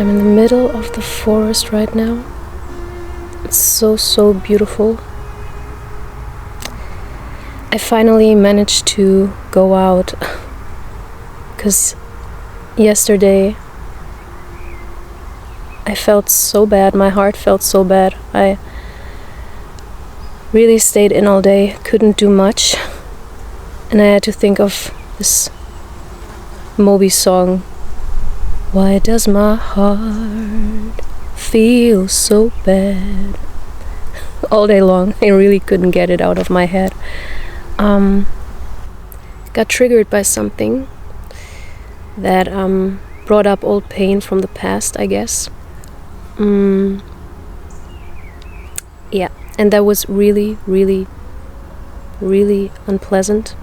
I'm in the middle of the forest right now. It's so beautiful. I finally managed to go out because yesterday I felt so bad, my heart felt so bad. I really stayed in all day, couldn't do much, and I had to think of this Moby song. Why does my heart feel so bad? All day long, I really couldn't get it out of my head. Got triggered by something that brought up old pain from the past, I guess. Yeah, and that was really unpleasant.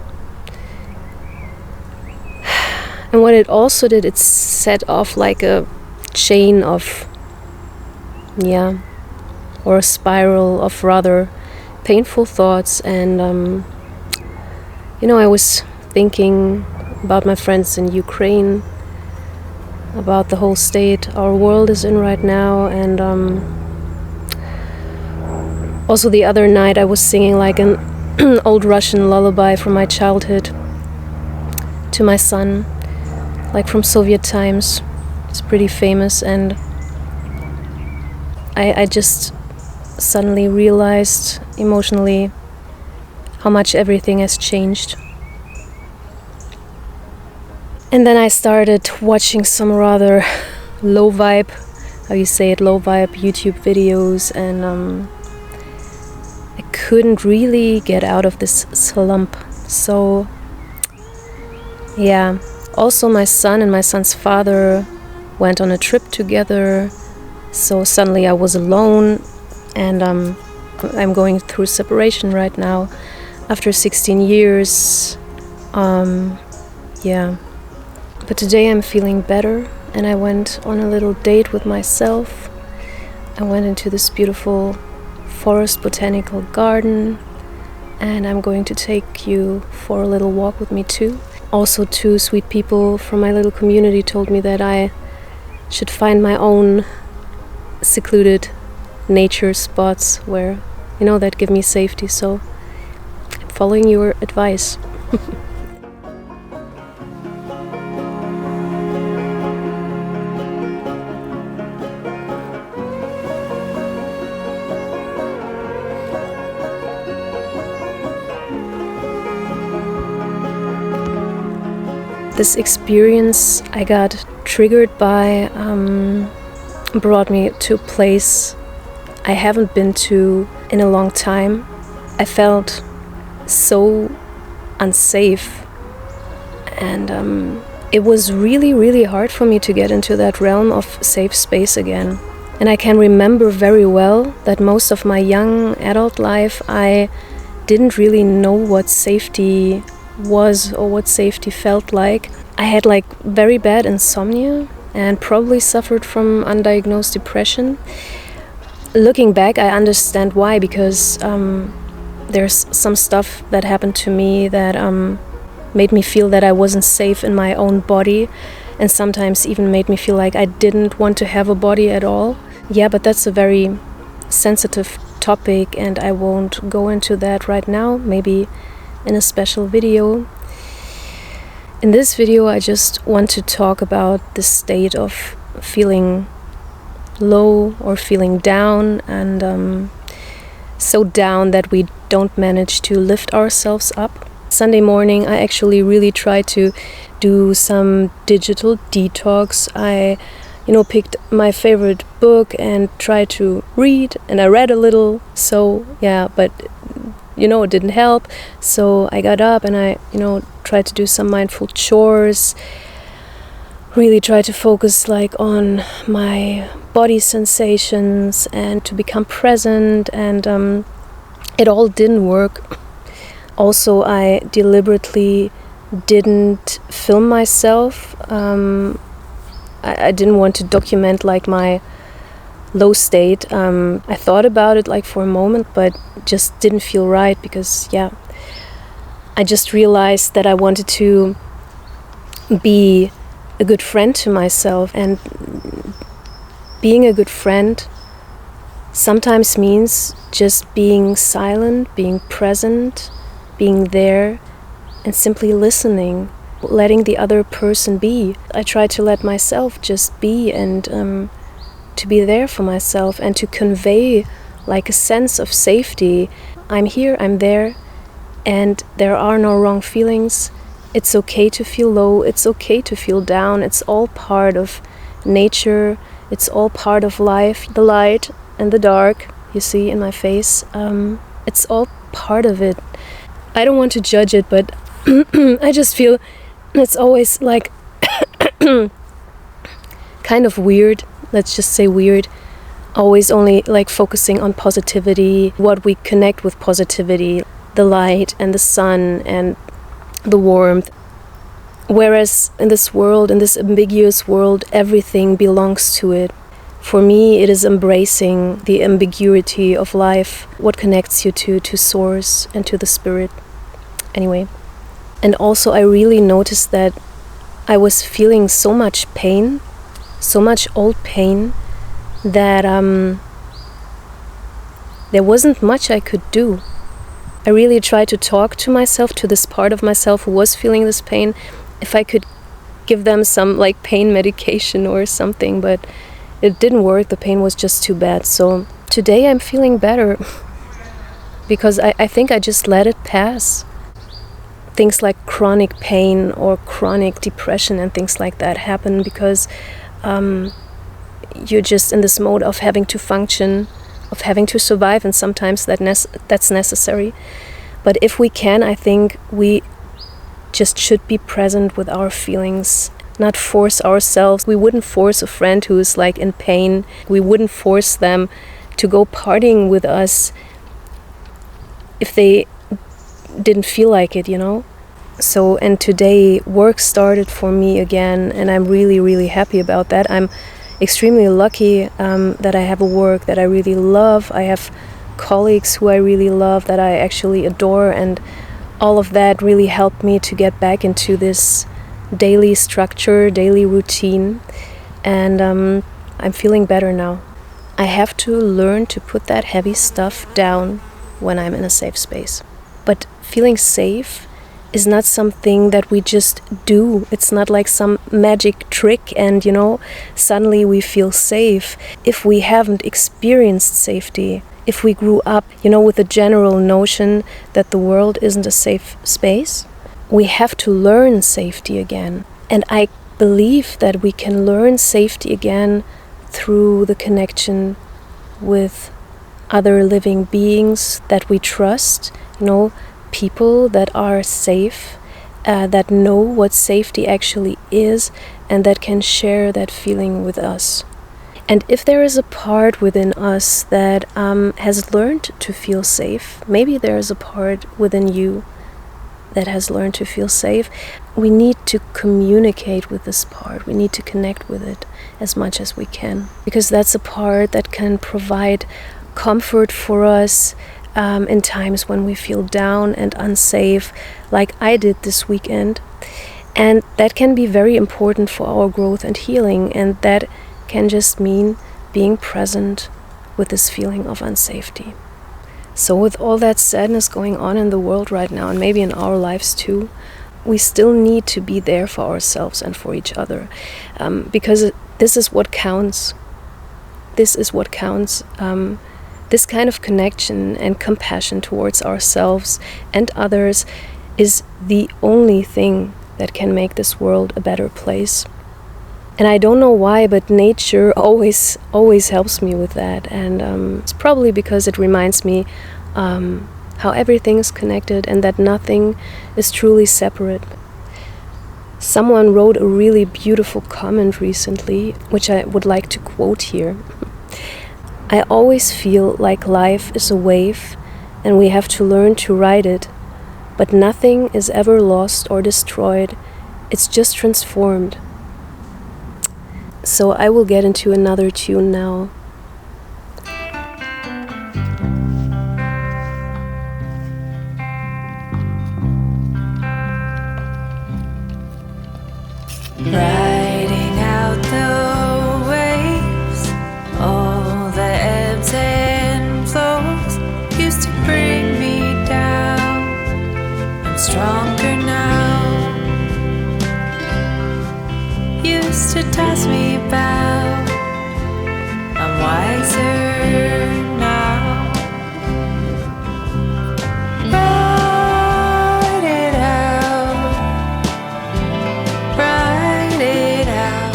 And what it also did, it set off like a chain of, or a spiral of rather painful thoughts. And I was thinking about my friends in Ukraine, about the whole state our world is in right now, and also the other night I was singing like an old Russian lullaby from my childhood to my son, like from Soviet times. It's pretty famous, and I just suddenly realized emotionally how much everything has changed. And then I started watching some rather low vibe YouTube videos, and I couldn't really get out of this slump. So yeah, also my son and my son's father went on a trip together, so suddenly I was alone, and I'm going through separation right now after 16 years. But today I'm feeling better, and I went on a little date with myself. I went into this beautiful forest botanical garden, and I'm going to take you for a little walk with me too. Also, two sweet people from my little community told me that I should find my own secluded nature spots where, that give me safety. So I'm following your advice. This experience I got triggered by brought me to a place I haven't been to in a long time. I felt so unsafe, and it was really hard for me to get into that realm of safe space again. And I can remember very well that most of my young adult life I didn't really know what safety was or what safety felt like. I had like very bad insomnia and probably suffered from undiagnosed depression. Looking back, I understand why, because there's some stuff that happened to me that made me feel that I wasn't safe in my own body, and sometimes even made me feel like I didn't want to have a body at all. Yeah, but that's a very sensitive topic, and I won't go into that right now, maybe in a special video. In this video, I just want to talk about the state of feeling low or feeling down, and so down that we don't manage to lift ourselves up. Sunday morning, I actually really tried to do some digital detox. I picked my favorite book and tried to read, and I read a little, so yeah, but it didn't help. So I got up and I tried to do some mindful chores, really try to focus like on my body sensations and to become present, and it all didn't work. Also, I deliberately didn't film myself. I didn't want to document like my low state. I thought about it like for a moment, but just didn't feel right, because I just realized that I wanted to be a good friend to myself, and being a good friend sometimes means just being silent, being present, being there, and simply listening, letting the other person be. I try to let myself just be and to be there for myself and to convey like a sense of safety. I'm here, I'm there, and there are no wrong feelings. It's okay to feel low, it's okay to feel down. It's all part of nature, it's all part of life. The light and the dark, you see in my face, it's all part of it. I don't want to judge it, but I just feel it's always like kind of weird, let's just say weird, always only like focusing on positivity, what we connect with positivity, the light and the sun and the warmth. Whereas in this world, in this ambiguous world, everything belongs to it. For me, it is embracing the ambiguity of life, what connects you to source and to the spirit. Anyway. And also I really noticed that I was feeling so much pain, so much old pain, that there wasn't much I could do. I really tried to talk to myself, to this part of myself who was feeling this pain, if I could give them some like pain medication or something, but it didn't work. The pain was just too bad. So today I'm feeling better because I think I just let it pass. Things like chronic pain or chronic depression and things like that happen because you're just in this mode of having to function, of having to survive, and sometimes that's necessary. But if we can, I think we just should be present with our feelings, not force ourselves. We wouldn't force a friend who is like in pain. We wouldn't force them to go partying with us if they didn't feel like it, you know. So, and today work started for me again, and I'm really, really happy about that. I'm extremely lucky that I have a work that I really love. I have colleagues who I really love, that I actually adore, and all of that really helped me to get back into this daily structure, daily routine, and I'm feeling better now. I have to learn to put that heavy stuff down when I'm in a safe space. But feeling safe is not something that we just do. It's not like some magic trick and, you know, suddenly we feel safe. If we haven't experienced safety, if we grew up, you know, with the general notion that the world isn't a safe space, we have to learn safety again. And I believe that we can learn safety again through the connection with other living beings that we trust, you know, people that are safe, that know what safety actually is, and that can share that feeling with us. And if there is a part within us that has learned to feel safe, maybe there is a part within you that has learned to feel safe, we need to communicate with this part. We need to connect with it as much as we can, because that's a part that can provide comfort for us in times when we feel down and unsafe, like I did this weekend. And that can be very important for our growth and healing, and that can just mean being present with this feeling of unsafety. So with all that sadness going on in the world right now, and maybe in our lives too, we still need to be there for ourselves and for each other, because this is what counts. This is what counts. This kind of connection and compassion towards ourselves and others is the only thing that can make this world a better place. And I don't know why, but nature always helps me with that. And it's probably because it reminds me how everything is connected and that nothing is truly separate. Someone wrote a really beautiful comment recently, which I would like to quote here. I always feel like life is a wave and we have to learn to ride it, but nothing is ever lost or destroyed. It's just transformed. So I will get into another tune now. Riding out the waves, toss me about. I'm wiser now. Write it out. Write it out.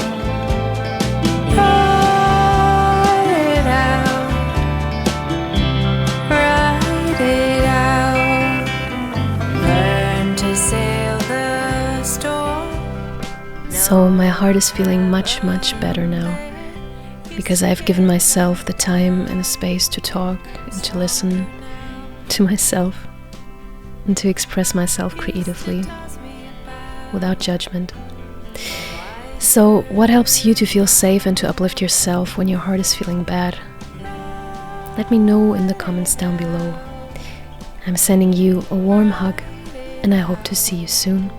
Write it out. Write it out. Learn to sail the storm. So my heart is feeling much better now, because I've given myself the time and the space to talk and to listen to myself and to express myself creatively without judgment. So what helps you to feel safe and to uplift yourself when your heart is feeling bad? Let me know in the comments down below. I'm sending you a warm hug, and I hope to see you soon.